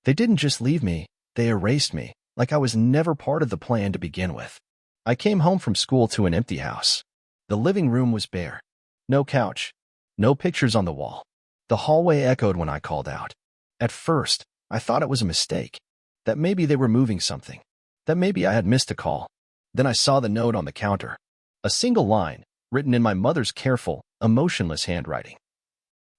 They didn't just leave me, they erased me, like I was never part of the plan to begin with. I came home from school to an empty house. The living room was bare. No couch. No pictures on the wall. The hallway echoed when I called out. At first, I thought it was a mistake. That maybe they were moving something. That maybe I had missed a call. Then I saw the note on the counter. A single line, written in my mother's careful, emotionless handwriting.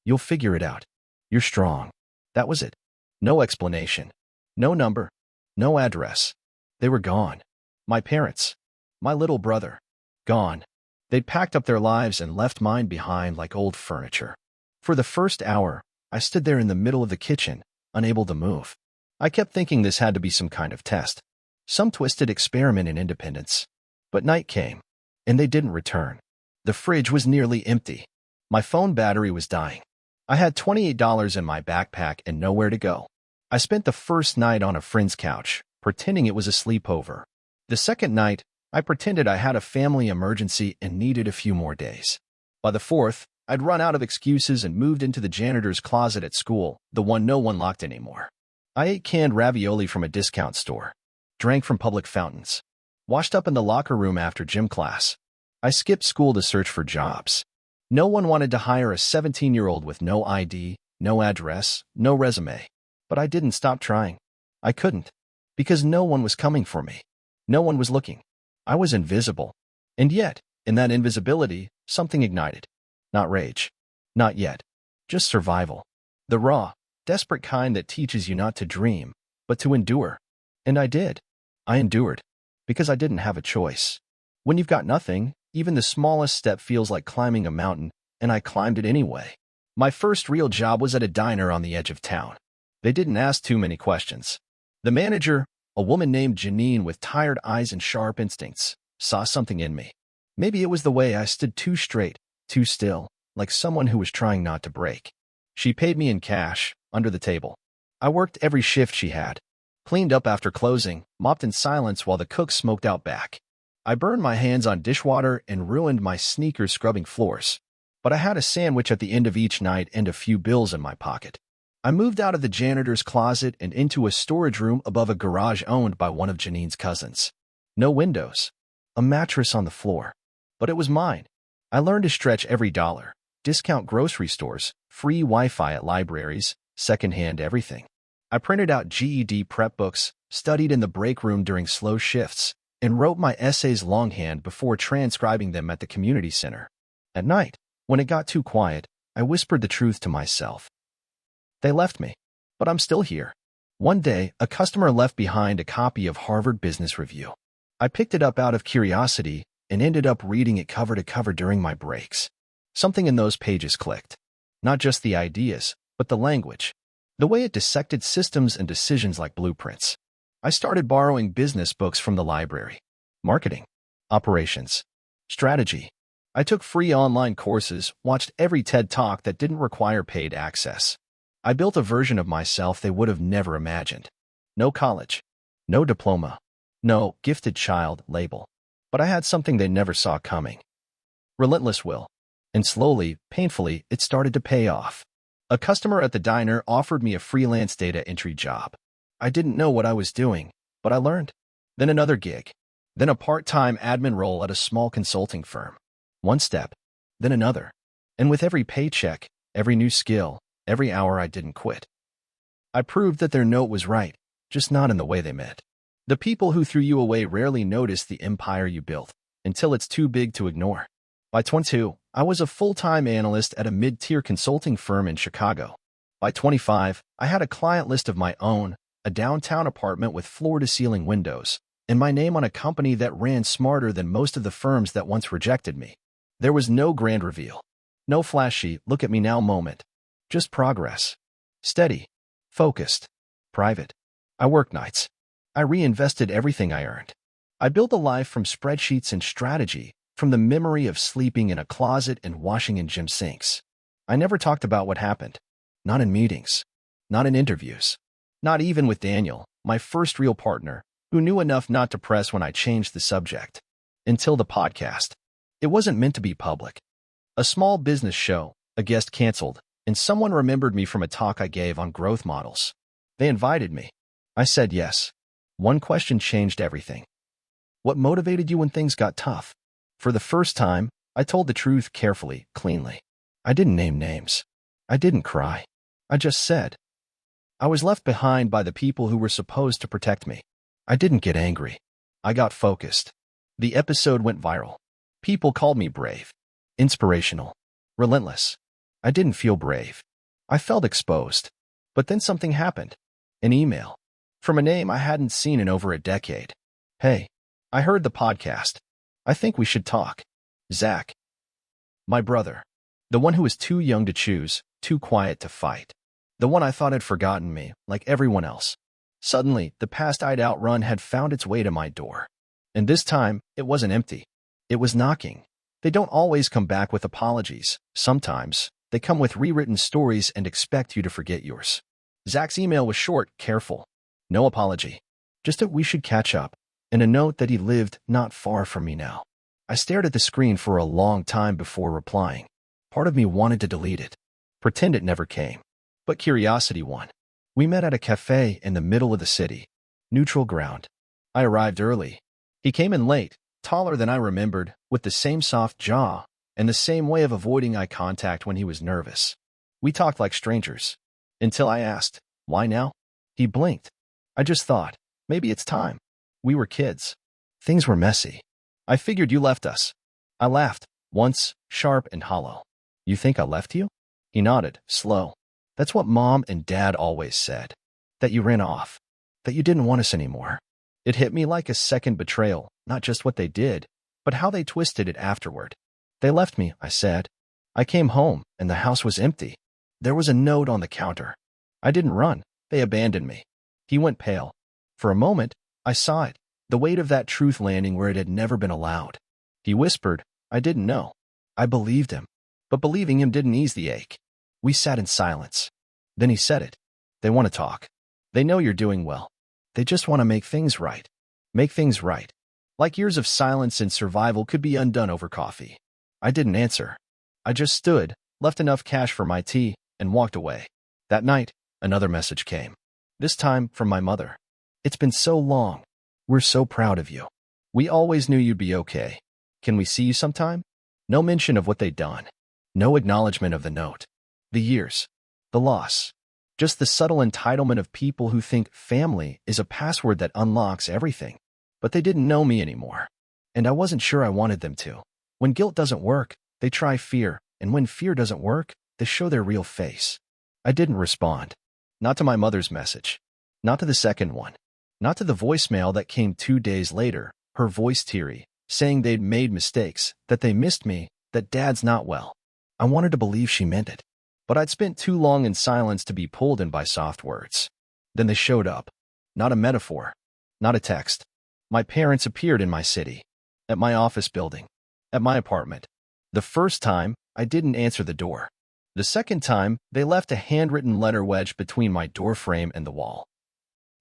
"You'll figure it out. You're strong." That was it. No explanation. No number. No address. They were gone. My parents. My little brother. Gone. They'd packed up their lives and left mine behind like old furniture. For the first hour, I stood there in the middle of the kitchen, unable to move. I kept thinking this had to be some kind of test. Some twisted experiment in independence. But night came, and they didn't return. The fridge was nearly empty. My phone battery was dying. I had $28 in my backpack and nowhere to go. I spent the first night on a friend's couch, pretending it was a sleepover. The second night, I pretended I had a family emergency and needed a few more days. By the fourth, I'd run out of excuses and moved into the janitor's closet at school, the one no one locked anymore. I ate canned ravioli from a discount store, drank from public fountains, washed up in the locker room after gym class. I skipped school to search for jobs. No one wanted to hire a 17-year-old with no ID, no address, no resume. But I didn't stop trying. I couldn't, because no one was coming for me. No one was looking. I was invisible. And yet, in that invisibility, something ignited. Not rage. Not yet. Just survival. The raw, desperate kind that teaches you not to dream, but to endure. And I did. I endured. Because I didn't have a choice. When you've got nothing, even the smallest step feels like climbing a mountain, and I climbed it anyway. My first real job was at a diner on the edge of town. They didn't ask too many questions. The manager, a woman named Janine with tired eyes and sharp instincts, saw something in me. Maybe it was the way I stood too straight, too still, like someone who was trying not to break. She paid me in cash, under the table. I worked every shift she had, cleaned up after closing, mopped in silence while the cook smoked out back. I burned my hands on dishwater and ruined my sneakers scrubbing floors. But I had a sandwich at the end of each night and a few bills in my pocket. I moved out of the janitor's closet and into a storage room above a garage owned by one of Janine's cousins. No windows. A mattress on the floor. But it was mine. I learned to stretch every dollar. Discount grocery stores, free Wi-Fi at libraries, secondhand everything. I printed out GED prep books, studied in the break room during slow shifts, and wrote my essays longhand before transcribing them at the community center. At night, when it got too quiet, I whispered the truth to myself. They left me, but I'm still here. One day, a customer left behind a copy of Harvard Business Review. I picked it up out of curiosity and ended up reading it cover to cover during my breaks. Something in those pages clicked. Not just the ideas, but the language. The way it dissected systems and decisions like blueprints. I started borrowing business books from the library. Marketing, operations, strategy. I took free online courses, watched every TED Talk that didn't require paid access. I built a version of myself they would have never imagined. No college, no diploma, no gifted child label. But I had something they never saw coming. Relentless will. And slowly, painfully, it started to pay off. A customer at the diner offered me a freelance data entry job. I didn't know what I was doing, but I learned. Then another gig. Then a part-time admin role at a small consulting firm. One step, then another. And with every paycheck, every new skill, every hour I didn't quit. I proved that their note was right, just not in the way they meant. The people who threw you away rarely notice the empire you built, until it's too big to ignore. By 22, I was a full-time analyst at a mid-tier consulting firm in Chicago. By 25, I had a client list of my own, a downtown apartment with floor-to-ceiling windows, and my name on a company that ran smarter than most of the firms that once rejected me. There was no grand reveal. No flashy, look-at-me-now moment. Just progress. Steady. Focused. Private. I worked nights. I reinvested everything I earned. I built a life from spreadsheets and strategy, from the memory of sleeping in a closet and washing in gym sinks. I never talked about what happened. Not in meetings. Not in interviews. Not even with Daniel, my first real partner, who knew enough not to press when I changed the subject. Until the podcast. It wasn't meant to be public. A small business show, a guest canceled, and someone remembered me from a talk I gave on growth models. They invited me. I said yes. One question changed everything. What motivated you when things got tough? For the first time, I told the truth carefully, cleanly. I didn't name names. I didn't cry. I just said. I was left behind by the people who were supposed to protect me. I didn't get angry. I got focused. The episode went viral. People called me brave, inspirational, relentless. I didn't feel brave. I felt exposed. But then something happened. An email. From a name I hadn't seen in over a decade. Hey, I heard the podcast. I think we should talk. Zach. My brother. The one who was too young to choose, too quiet to fight. The one I thought had forgotten me, like everyone else. Suddenly, the past I'd outrun had found its way to my door. And this time, it wasn't empty. It was knocking. They don't always come back with apologies. Sometimes, they come with rewritten stories and expect you to forget yours. Zach's email was short, careful. No apology. Just that we should catch up, and a note that he lived not far from me now. I stared at the screen for a long time before replying. Part of me wanted to delete it, pretend it never came. But curiosity won. We met at a cafe in the middle of the city. Neutral ground. I arrived early. He came in late, taller than I remembered, with the same soft jaw and the same way of avoiding eye contact when he was nervous. We talked like strangers. Until I asked, why now? He blinked. I just thought, maybe it's time. We were kids. Things were messy. I figured you left us. I laughed, once, sharp and hollow. You think I left you? He nodded, slow. That's what Mom and Dad always said. That you ran off. That you didn't want us anymore. It hit me like a second betrayal, not just what they did, but how they twisted it afterward. They left me, I said. I came home, and the house was empty. There was a note on the counter. I didn't run. They abandoned me. He went pale. For a moment, I saw it, the weight of that truth landing where it had never been allowed. He whispered, I didn't know. I believed him. But believing him didn't ease the ache. We sat in silence. Then he said it. They want to talk. They know you're doing well. They just want to make things right. Make things right. Like years of silence and survival could be undone over coffee. I didn't answer. I just stood, left enough cash for my tea, and walked away. That night, another message came. This time from my mother. It's been so long. We're so proud of you. We always knew you'd be okay. Can we see you sometime? No mention of what they'd done. No acknowledgement of the note. The years. The loss. Just the subtle entitlement of people who think family is a password that unlocks everything. But they didn't know me anymore. And I wasn't sure I wanted them to. When guilt doesn't work, they try fear, and when fear doesn't work, they show their real face. I didn't respond. Not to my mother's message. Not to the second one. Not to the voicemail that came 2 days later, her voice teary, saying they'd made mistakes, that they missed me, that Dad's not well. I wanted to believe she meant it. But I'd spent too long in silence to be pulled in by soft words. Then they showed up. Not a metaphor. Not a text. My parents appeared in my city. At my office building. At my apartment. The first time, I didn't answer the door. The second time, they left a handwritten letter wedged between my doorframe and the wall.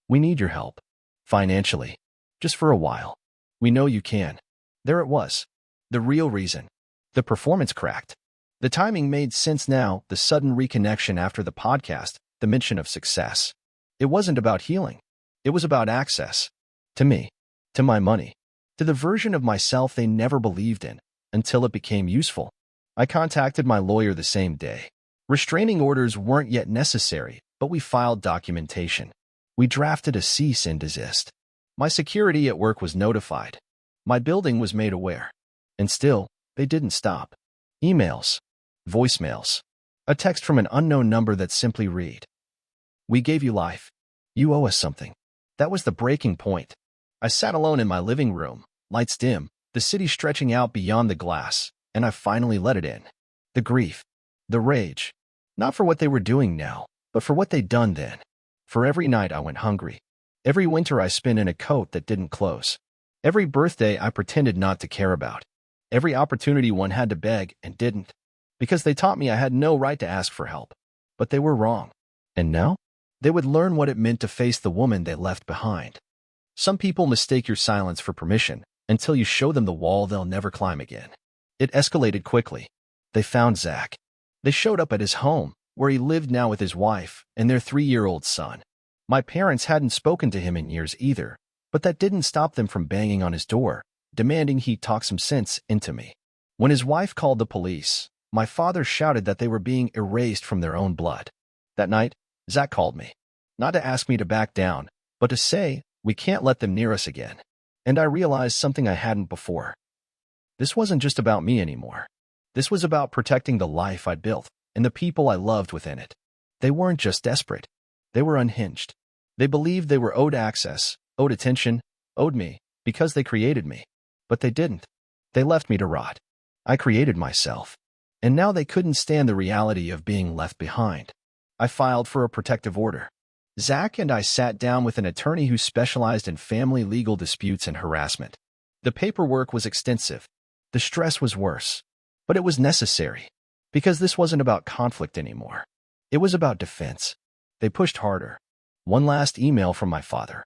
We need your help. Financially. Just for a while. We know you can. There it was. The real reason. The performance cracked. The timing made sense now, the sudden reconnection after the podcast, the mention of success. It wasn't about healing. It was about access. To me. To my money. To the version of myself they never believed in, until it became useful. I contacted my lawyer the same day. Restraining orders weren't yet necessary, but we filed documentation. We drafted a cease and desist. My security at work was notified. My building was made aware. And still, they didn't stop. Emails. Voicemails. A text from an unknown number that simply read, "We gave you life. You owe us something." That was the breaking point. I sat alone in my living room, lights dim, the city stretching out beyond the glass, and I finally let it in. The grief. The rage. Not for what they were doing now, but for what they'd done then. For every night I went hungry. Every winter I spent in a coat that didn't close. Every birthday I pretended not to care about. Every opportunity one had to beg and didn't. Because they taught me I had no right to ask for help. But they were wrong. And now? They would learn what it meant to face the woman they left behind. Some people mistake your silence for permission until you show them the wall they'll never climb again. It escalated quickly. They found Zach. They showed up at his home, where he lived now with his wife and their 3-year-old son. My parents hadn't spoken to him in years either, but that didn't stop them from banging on his door, demanding he talk some sense into me. When his wife called the police, my father shouted that they were being erased from their own blood. That night, Zach called me, not to ask me to back down, but to say, we can't let them near us again. And I realized something I hadn't before. This wasn't just about me anymore. This was about protecting the life I'd built and the people I loved within it. They weren't just desperate. They were unhinged. They believed they were owed access, owed attention, owed me, because they created me. But they didn't. They left me to rot. I created myself. And now they couldn't stand the reality of being left behind. I filed for a protective order. Zach and I sat down with an attorney who specialized in family legal disputes and harassment. The paperwork was extensive. The stress was worse. But it was necessary. Because this wasn't about conflict anymore. It was about defense. They pushed harder. One last email from my father.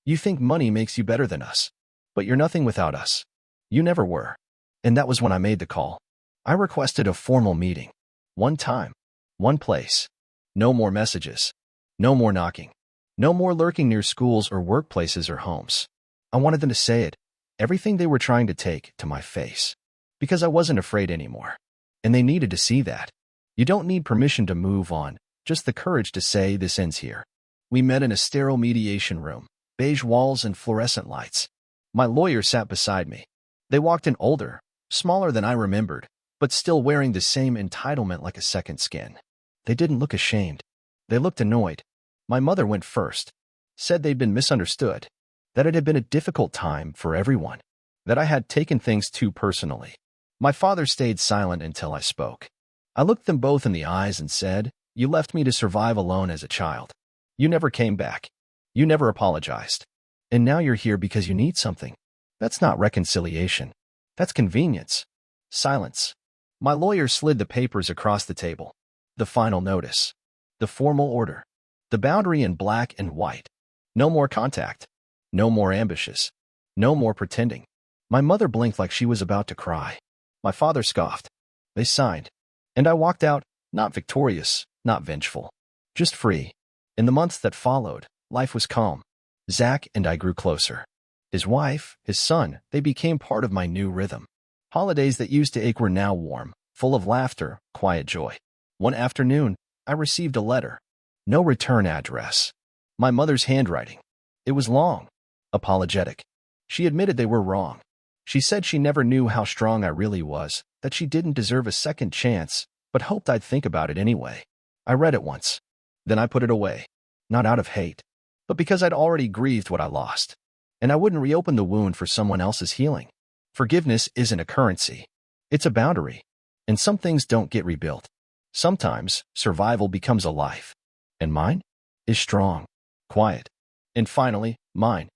You think money makes you better than us. But you're nothing without us. You never were. And that was when I made the call. I requested a formal meeting. One time. One place. No more messages. No more knocking. No more lurking near schools or workplaces or homes. I wanted them to say it, everything they were trying to take, to my face. Because I wasn't afraid anymore. And they needed to see that. You don't need permission to move on, just the courage to say this ends here. We met in a sterile mediation room, beige walls and fluorescent lights. My lawyer sat beside me. They walked in older, smaller than I remembered, but still wearing the same entitlement like a second skin. They didn't look ashamed. They looked annoyed. My mother went first, said they'd been misunderstood, that it had been a difficult time for everyone, that I had taken things too personally. My father stayed silent until I spoke. I looked them both in the eyes and said, you left me to survive alone as a child. You never came back. You never apologized. And now you're here because you need something. That's not reconciliation. That's convenience. Silence. My lawyer slid the papers across the table. The final notice. The formal order. The boundary in black and white. No more contact. No more ambushes. No more pretending. My mother blinked like she was about to cry. My father scoffed. They signed. And I walked out, not victorious, not vengeful. Just free. In the months that followed, life was calm. Zach and I grew closer. His wife, his son, they became part of my new rhythm. Holidays that used to ache were now warm, full of laughter, quiet joy. One afternoon, I received a letter. No return address. My mother's handwriting. It was long. Apologetic. She admitted they were wrong. She said she never knew how strong I really was, that she didn't deserve a second chance, but hoped I'd think about it anyway. I read it once. Then I put it away. Not out of hate, but because I'd already grieved what I lost. And I wouldn't reopen the wound for someone else's healing. Forgiveness isn't a currency. It's a boundary. And some things don't get rebuilt. Sometimes, survival becomes a life. And mine is strong, quiet, and finally, mine.